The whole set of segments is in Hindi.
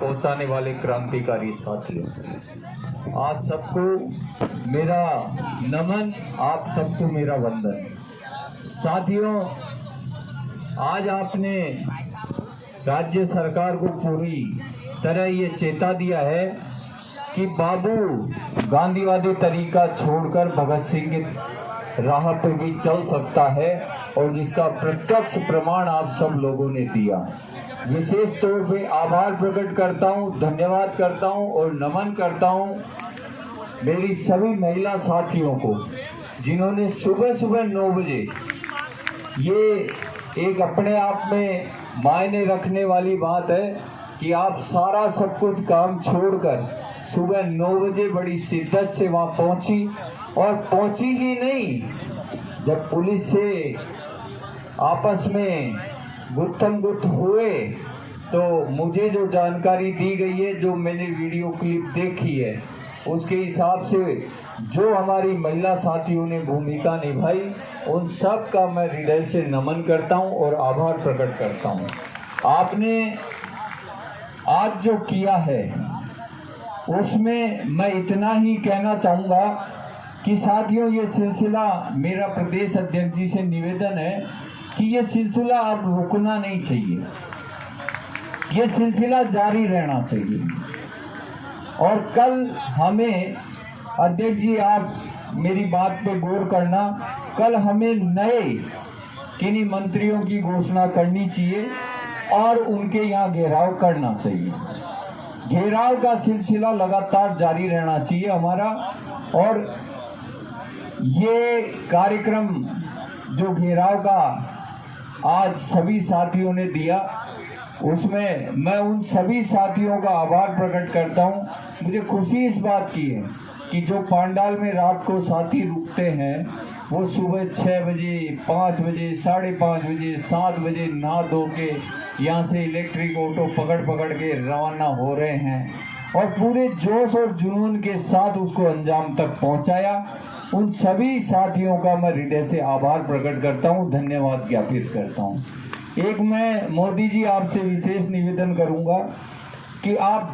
पहुंचाने वाले क्रांतिकारी साथियों, आज सबको मेरा नमन, आप सबको मेरा वंदन। साथियों, आज आपने राज्य सरकार को पूरी तरह ये चेता दिया है कि बाबू गांधीवादी तरीका छोड़कर भगत सिंह की राह पे भी चल सकता है, और जिसका प्रत्यक्ष प्रमाण आप सब लोगों ने दिया। विशेष तौर पे आभार प्रकट करता हूँ, धन्यवाद करता हूँ और नमन करता हूँ मेरी सभी महिला साथियों को, जिन्होंने सुबह सुबह 9 बजे, ये एक अपने आप में मायने रखने वाली बात है कि आप सारा सब कुछ काम छोड़कर सुबह 9 बजे बड़ी शिद्दत से वहाँ पहुँची, और पहुँची ही नहीं, जब पुलिस से आपस में गुत्थम गुत्थ हुए तो मुझे जो जानकारी दी गई है, जो मैंने वीडियो क्लिप देखी है, उसके हिसाब से जो हमारी महिला साथियों ने भूमिका निभाई, उन सब का मैं हृदय से नमन करता हूं और आभार प्रकट करता हूं। आपने आज जो किया है उसमें मैं इतना ही कहना चाहूँगा कि साथियों, ये सिलसिला, मेरा प्रदेश अध्यक्ष जी से निवेदन है कि ये सिलसिला अब रुकना नहीं चाहिए, ये सिलसिला जारी रहना चाहिए। और कल हमें, अध्यक्ष जी आप मेरी बात पे गौर करना, कल हमें नए किन्हीं मंत्रियों की घोषणा करनी चाहिए और उनके यहाँ घेराव करना चाहिए। घेराव का सिलसिला लगातार जारी रहना चाहिए हमारा। और ये कार्यक्रम जो घेराव का आज सभी साथियों ने दिया, उसमें मैं उन सभी साथियों का आभार प्रकट करता हूं। मुझे खुशी इस बात की है कि जो पांडाल में रात को साथी रुकते हैं, वो सुबह 6 बजे, 5 बजे, 5:30 बजे, 7 बजे नहा धो के यहाँ से इलेक्ट्रिक ऑटो पकड़ के रवाना हो रहे हैं और पूरे जोश और जुनून के साथ उसको अंजाम तक पहुँचाया। उन सभी साथियों का मैं हृदय से आभार प्रकट करता हूं, धन्यवाद ज्ञापित करता हूं। एक मैं मोदी जी आपसे विशेष निवेदन करूंगा कि आप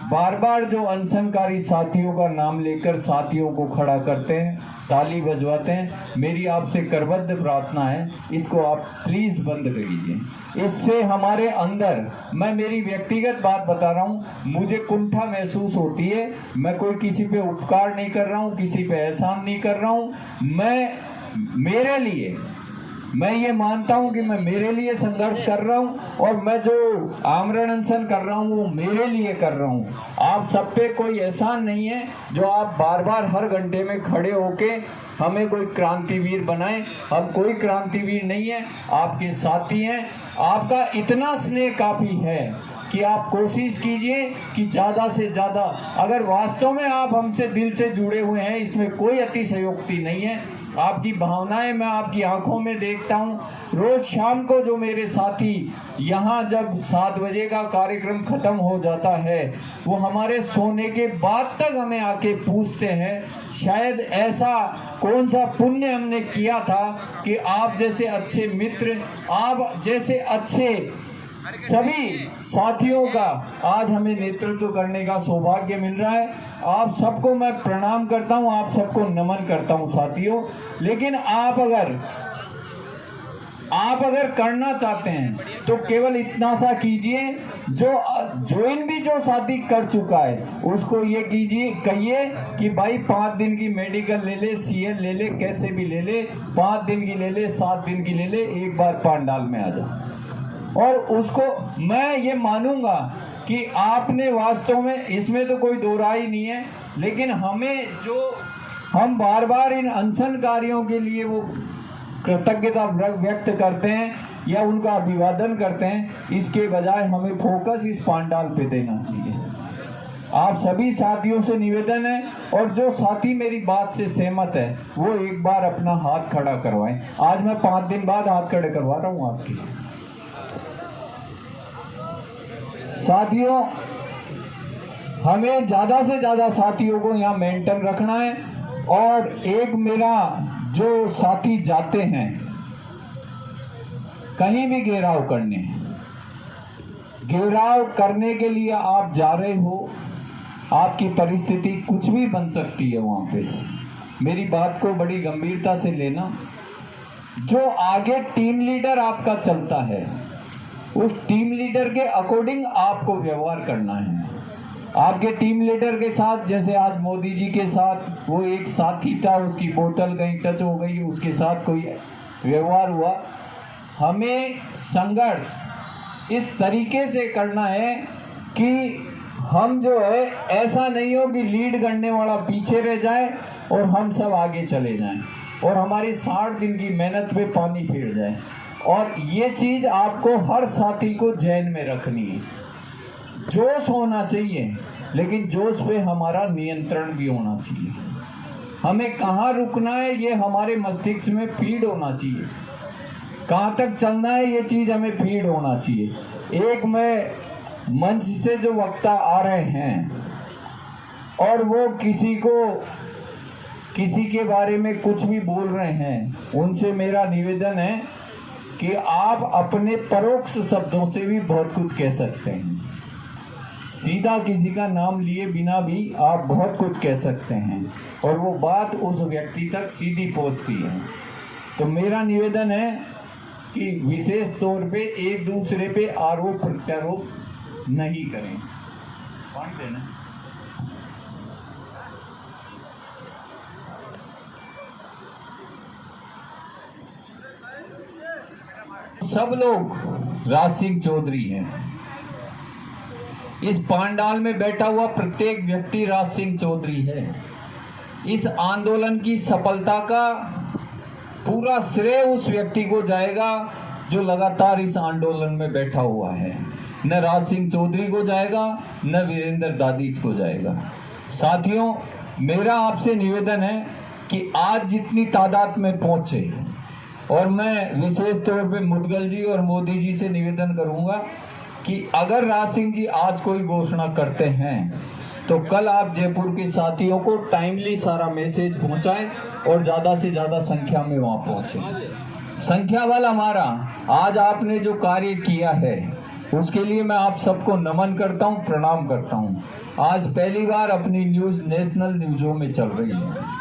बार बार जो अनशनकारी साथियों का नाम लेकर साथियों को खड़ा करते हैं, ताली बजवाते हैं, मेरी आपसे करबद्ध प्रार्थना है, इसको आप प्लीज बंद करिए। इससे हमारे अंदर, मैं मेरी व्यक्तिगत बात बता रहा हूँ, मुझे कुंठा महसूस होती है। मैं कोई किसी पे उपकार नहीं कर रहा हूँ, किसी पे एहसान नहीं कर रहा हूँ। मेरे लिए, मैं ये मानता हूं कि मैं मेरे लिए संघर्ष कर रहा हूं और मैं जो आमरण अनशन कर रहा हूं वो मेरे लिए कर रहा हूं। आप सब पे कोई एहसान नहीं है जो आप बार बार हर घंटे में खड़े होके हमें कोई क्रांतिवीर बनाएं। हम कोई क्रांतिवीर नहीं है, आपके साथी हैं। आपका इतना स्नेह काफी है कि आप कोशिश कीजिए कि ज़्यादा से ज़्यादा, अगर वास्तव में आप हमसे दिल से जुड़े हुए हैं, इसमें कोई अतिशयोक्ति नहीं है, आपकी भावनाएं मैं आपकी आंखों में देखता हूं। रोज शाम को जो मेरे साथी यहाँ जब 7 बजे का कार्यक्रम खत्म हो जाता है, वो हमारे सोने के बाद तक हमें आके पूछते हैं, शायद ऐसा कौन सा पुण्य हमने किया था कि आप जैसे अच्छे मित्र, आप जैसे अच्छे सभी साथियों का आज हमें नेतृत्व करने का सौभाग्य मिल रहा है। आप सबको मैं प्रणाम करता हूं, आप सबको नमन करता हूं साथियों। लेकिन आप अगर करना चाहते हैं तो केवल इतना सा कीजिए, जो ज्वाइन भी जो साथी कर चुका है उसको ये कीजिए, कहिए कि भाई 5 दिन की मेडिकल ले ले, CL ले ले, कैसे भी ले ले, 5 दिन की ले ले, 7 दिन की ले ले, एक बार पांडाल में आ जा। और उसको मैं ये मानूंगा कि आपने वास्तव में, इसमें तो कोई दो राय नहीं है, लेकिन हमें जो हम बार बार इन अनशनकारियों के लिए वो कृतज्ञता व्यक्त करते हैं या उनका अभिवादन करते हैं, इसके बजाय हमें फोकस इस पांडाल पे देना चाहिए। आप सभी साथियों से निवेदन है, और जो साथी मेरी बात से सहमत है वो एक बार अपना हाथ खड़ा करवाएं। आज मैं 5 दिन बाद हाथ खड़े करवा रहा हूँ आपके साथियों। हमें ज्यादा से ज्यादा साथियों को यहाँ मेंटेन रखना है। और एक मेरा जो साथी जाते हैं कहीं भी घेराव करने, घेराव करने के लिए आप जा रहे हो, आपकी परिस्थिति कुछ भी बन सकती है वहां पे। मेरी बात को बड़ी गंभीरता से लेना। जो आगे टीम लीडर आपका चलता है, उस टीम लीडर के अकॉर्डिंग आपको व्यवहार करना है। आपके टीम लीडर के साथ, जैसे आज मोदी जी के साथ वो एक साथी था, उसकी बोतल कहीं टच हो गई, उसके साथ कोई व्यवहार हुआ। हमें संघर्ष इस तरीके से करना है कि हम जो है ऐसा नहीं हो कि लीड करने वाला पीछे रह जाए और हम सब आगे चले जाएं और हमारी 60 दिन की मेहनत पे पानी फिर जाए। और ये चीज आपको हर साथी को ध्यान में रखनी है। जोश होना चाहिए, लेकिन जोश पे हमारा नियंत्रण भी होना चाहिए। हमें कहाँ रुकना है ये हमारे मस्तिष्क में फीड होना चाहिए, कहाँ तक चलना है ये चीज हमें फीड होना चाहिए। एक मैं मंच से जो वक्ता आ रहे हैं और वो किसी के बारे में कुछ भी बोल रहे हैं, उनसे मेरा निवेदन है कि आप अपने परोक्ष शब्दों से भी बहुत कुछ कह सकते हैं। सीधा किसी का नाम लिए बिना भी आप बहुत कुछ कह सकते हैं और वो बात उस व्यक्ति तक सीधी पहुंचती है। तो मेरा निवेदन है कि विशेष तौर पे एक दूसरे पे आरोप प्रत्यारोप नहीं करें। पानी देना। सब लोग राज सिंह चौधरी हैं। इस पांडाल में बैठा हुआ प्रत्येक व्यक्ति राज सिंह चौधरी है। इस आंदोलन की सफलता का पूरा श्रेय उस व्यक्ति को जाएगा जो लगातार इस आंदोलन में बैठा हुआ है। न राज सिंह चौधरी को जाएगा, न वीरेंद्र दादीज को जाएगा। साथियों, मेरा आपसे निवेदन है कि आज जितनी तादाद में पहुंचे, और मैं विशेष तौर पे मुदगल जी और मोदी जी से निवेदन करूंगा कि अगर राज सिंह जी आज कोई घोषणा करते हैं तो कल आप जयपुर के साथियों को टाइमली सारा मैसेज पहुंचाएं और ज़्यादा से ज़्यादा संख्या में वहां पहुंचे। संख्या वाला हमारा आज आपने जो कार्य किया है उसके लिए मैं आप सबको नमन करता हूं, प्रणाम करता हूं। आज पहली बार अपनी न्यूज़ नेशनल न्यूज़ों में चल रही है।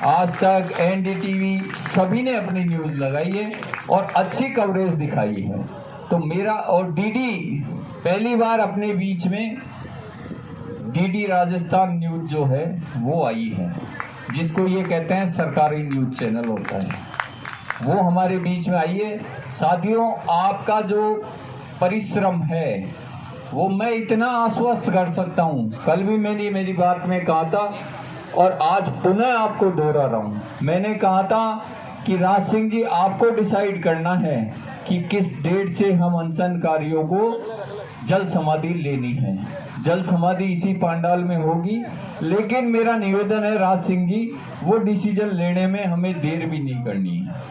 आज तक एनडीटीवी सभी ने अपनी न्यूज़ लगाई है और अच्छी कवरेज दिखाई है। तो मेरा, और डीडी पहली बार अपने बीच में डीडी राजस्थान न्यूज़ जो है वो आई है, जिसको ये कहते हैं सरकारी न्यूज़ चैनल होता है, वो हमारे बीच में आई है। साथियों, आपका जो परिश्रम है वो मैं इतना आश्वस्त कर सकता हूँ, कल भी मैंने मेरी बात में कहा था और आज पुनः आपको दोहरा रहा हूँ। मैंने कहा था कि राज सिंह जी, आपको डिसाइड करना है कि किस डेट से हम अनशनकारियों को जल समाधि लेनी है। जल समाधि इसी पंडाल में होगी, लेकिन मेरा निवेदन है राज सिंह जी, वो डिसीजन लेने में हमें देर भी नहीं करनी है।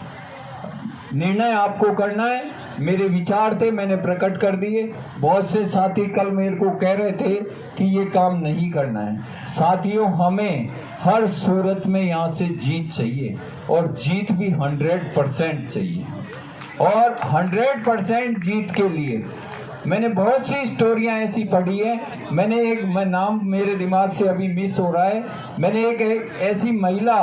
निर्णय आपको करना है। मेरे विचार थे, मैंने प्रकट कर दिए। बहुत से साथी कल मेरे को कह रहे थे कि ये काम नहीं करना है। साथियों, हमें हर सूरत में यहाँ से जीत चाहिए और जीत भी 100% चाहिए। और 100% जीत के लिए मैंने बहुत सी स्टोरियां ऐसी पढ़ी है। मैं नाम मेरे दिमाग से अभी मिस हो रहा है। मैंने एक ऐसी महिला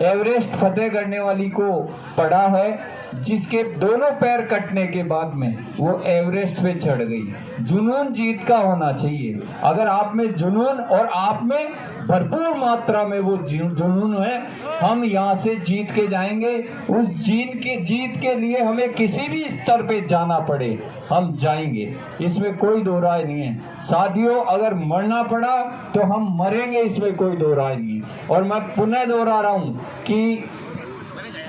एवरेस्ट फतेह करने वाली को पढ़ा है, जिसके दोनों पैर कटने के बाद में वो एवरेस्ट पे चढ़ गई। जुनून जीत का होना चाहिए। अगर आप में जुनून और आप में भरपूर मात्रा में वो जुनून है, हम यहाँ से जीत के जाएंगे। उस जीत के लिए हमें किसी भी स्तर पे जाना पड़े, हम जाएंगे, इसमें कोई दो राय नहीं है। साथियों, अगर मरना पड़ा तो हम मरेंगे, इसमें कोई दो राय नहीं है। और मैं पुनः दोहरा रहा हूँ कि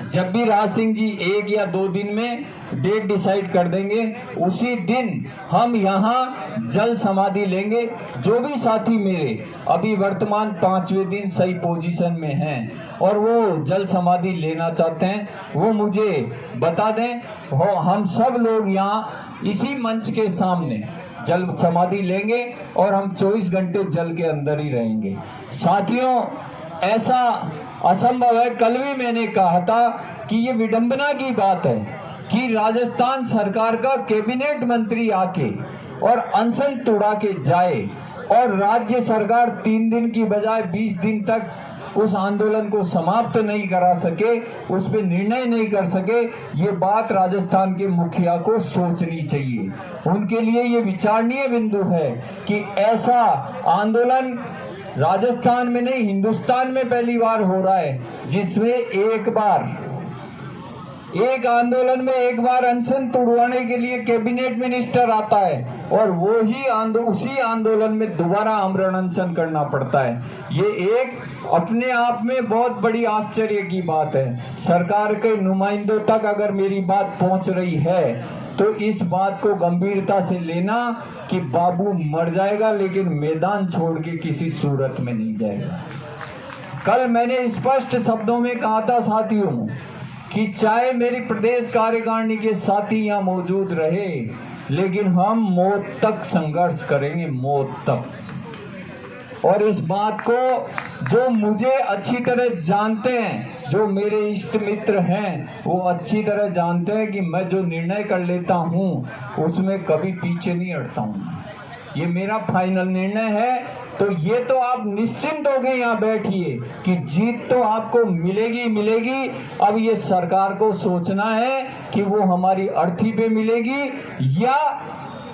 जब भी राज सिंह जी 1 या 2 दिन में डेट डिसाइड कर देंगे, उसी दिन हम यहाँ जल समाधि लेंगे। जो भी साथी मेरे अभी वर्तमान 5वें दिन सही पोजीशन में हैं और वो जल समाधि लेना चाहते हैं, वो मुझे बता दें। हम सब लोग यहाँ इसी मंच के सामने जल समाधि लेंगे और हम 24 घंटे जल के अंदर ही रहेंगे। साथियों, ऐसा असंभव है। कल भी मैंने कहा था कि ये विडंबना की बात है कि राजस्थान सरकार का कैबिनेट मंत्री आके और अनशन तोड़ा के जाए और राज्य सरकार 3 दिन की बजाय 20 दिन तक उस आंदोलन को समाप्त नहीं करा सके, उस पर निर्णय नहीं कर सके, ये बात राजस्थान के मुखिया को सोचनी चाहिए। उनके लिए ये विचारणीय बिंदु है कि ऐसा आंदोलन राजस्थान में नहीं हिंदुस्तान में पहली बार हो रहा है, जिसमें एक आंदोलन में एक बार अनशन तोड़वाने के लिए कैबिनेट मिनिस्टर आता है और उसी आंदोलन में दोबारा आमरण अनशन करना पड़ता है। ये एक अपने आप में बहुत बड़ी आश्चर्य की बात है। सरकार के नुमाइंदों तक अगर मेरी बात पहुंच रही है तो इस बात को गंभीरता से लेना कि बाबू मर जाएगा लेकिन मैदान छोड़ के किसी सूरत में नहीं जाएगा। कल मैंने स्पष्ट शब्दों में कहा था साथियों कि चाहे मेरी प्रदेश कार्यकारिणी के साथी यहाँ मौजूद रहे, लेकिन हम मौत तक संघर्ष करेंगे, मौत तक। और इस बात को जो मुझे अच्छी तरह जानते हैं, जो मेरे इष्ट मित्र हैं, वो अच्छी तरह जानते हैं कि मैं जो निर्णय कर लेता हूँ उसमें कभी पीछे नहीं हटता हूँ। ये मेरा फाइनल निर्णय है। तो ये तो आप निश्चिंत हो गए यहाँ बैठिए कि जीत तो आपको मिलेगी मिलेगी। अब ये सरकार को सोचना है कि वो हमारी अर्थी पे मिलेगी या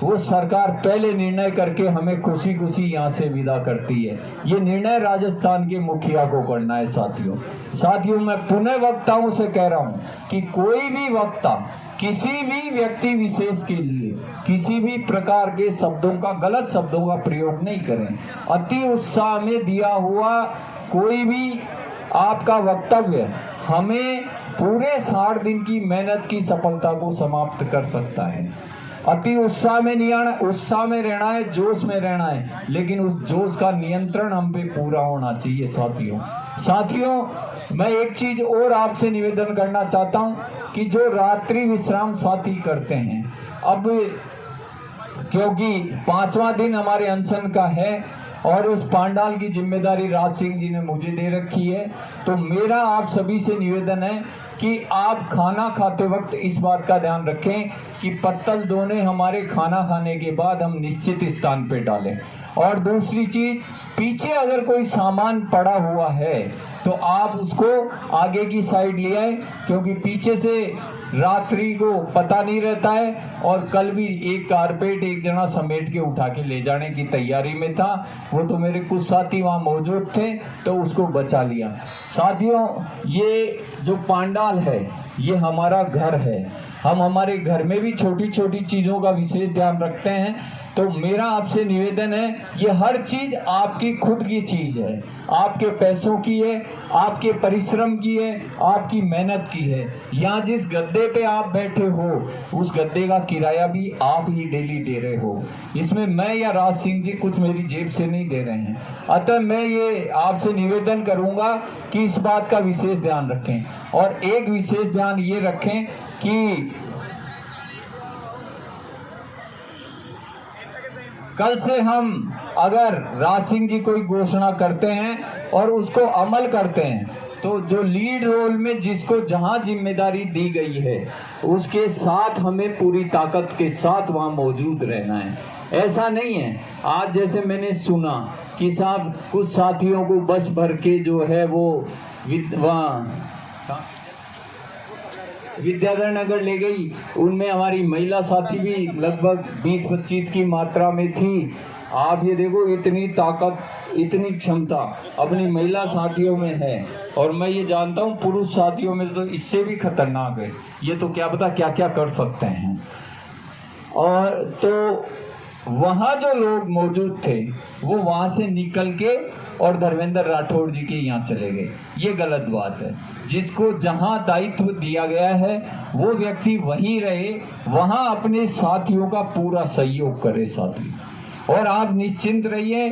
वो सरकार पहले निर्णय करके हमें खुशी खुशी यहाँ से विदा करती है। ये निर्णय राजस्थान के मुखिया को करना है साथियों। मैं पुनः वक्ताओं से कह रहा हूँ कि कोई भी वक्ता किसी भी व्यक्ति विशेष के लिए किसी भी प्रकार के शब्दों का, गलत शब्दों का प्रयोग नहीं करें। अति उत्साह में दिया हुआ कोई भी आपका वक्तव्य हमें पूरे 60 दिन की मेहनत की सफलता को समाप्त कर सकता है। अति उत्साह में नहीं आना, उत्साह में रहना है, जोश में रहना है, लेकिन उस जोश का नियंत्रण हम पे पूरा होना चाहिए साथियों। मैं एक चीज और आपसे निवेदन करना चाहता हूं कि जो रात्रि विश्राम साथी करते हैं, अब क्योंकि 5वां दिन हमारे अनशन का है और इस पांडाल की जिम्मेदारी राज सिंह जी ने मुझे दे रखी है, तो मेरा आप सभी से निवेदन है कि आप खाना खाते वक्त इस बात का ध्यान रखें कि पत्तल दोने हमारे खाना खाने के बाद हम निश्चित स्थान पे डालें। और दूसरी चीज, पीछे अगर कोई सामान पड़ा हुआ है तो आप उसको आगे की साइड ले आए, क्योंकि पीछे से रात्रि को पता नहीं रहता है। और कल भी एक कारपेट एक जना समेट के उठा के ले जाने की तैयारी में था, वो तो मेरे कुछ साथी वहाँ मौजूद थे तो उसको बचा लिया। साथियों, ये जो पांडाल है ये हमारा घर है। हम हमारे घर में भी छोटी छोटी चीजों का विशेष ध्यान रखते हैं। तो मेरा आपसे निवेदन है, ये हर चीज आपकी खुद की चीज है, आपके पैसों की है, आपके परिश्रम की है, आपकी मेहनत की है। यहाँ जिस गद्दे पे आप बैठे हो उस गद्दे का किराया भी आप ही डेली दे रहे हो। इसमें मैं या राज सिंह जी कुछ मेरी जेब से नहीं दे रहे हैं। अतः मैं ये आपसे निवेदन करूंगा कि इस बात का विशेष ध्यान रखें। और एक विशेष ध्यान ये रखें कि कल से हम अगर राज सिंह जी कोई घोषणा करते हैं और उसको अमल करते हैं तो जो लीड रोल में जिसको जहां जिम्मेदारी दी गई है उसके साथ हमें पूरी ताकत के साथ वहां मौजूद रहना है। ऐसा नहीं है आज जैसे मैंने सुना कि साहब कुछ साथियों को बस भर के जो है वो वहाँ विद्याधर नगर ले गई, उनमें हमारी महिला साथी भी लगभग 20-25 की मात्रा में थी। आप ये देखो इतनी ताकत, इतनी क्षमता अपनी महिला साथियों में है। और मैं ये जानता हूँ पुरुष साथियों में तो इससे भी खतरनाक है, ये तो क्या पता क्या क्या कर सकते हैं। और तो वहाँ जो लोग मौजूद थे वो वहाँ से निकल के और धर्मेंद्र राठौड़ जी के यहाँ चले गए। ये गलत बात है। जिसको जहाँ दायित्व दिया गया है वो व्यक्ति वहीं रहे, वहाँ अपने साथियों का पूरा सहयोग करे साथी। और आप निश्चिंत रहिए,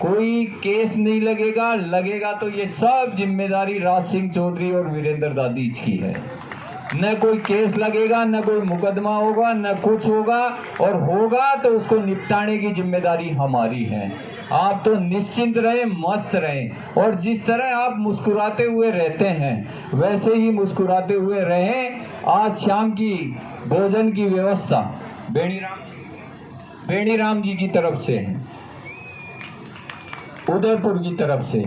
कोई केस नहीं लगेगा तो ये सब जिम्मेदारी राज सिंह चौधरी और वीरेंद्र दादीज की है। न कोई केस लगेगा, न कोई मुकदमा होगा, न कुछ होगा, और होगा तो उसको निपटाने की जिम्मेदारी हमारी है। आप तो निश्चिंत रहें, मस्त रहें, और जिस तरह आप मुस्कुराते हुए रहते हैं वैसे ही मुस्कुराते हुए रहें। आज शाम की भोजन की व्यवस्था बेणीराम जी की तरफ से है, उदयपुर की तरफ से।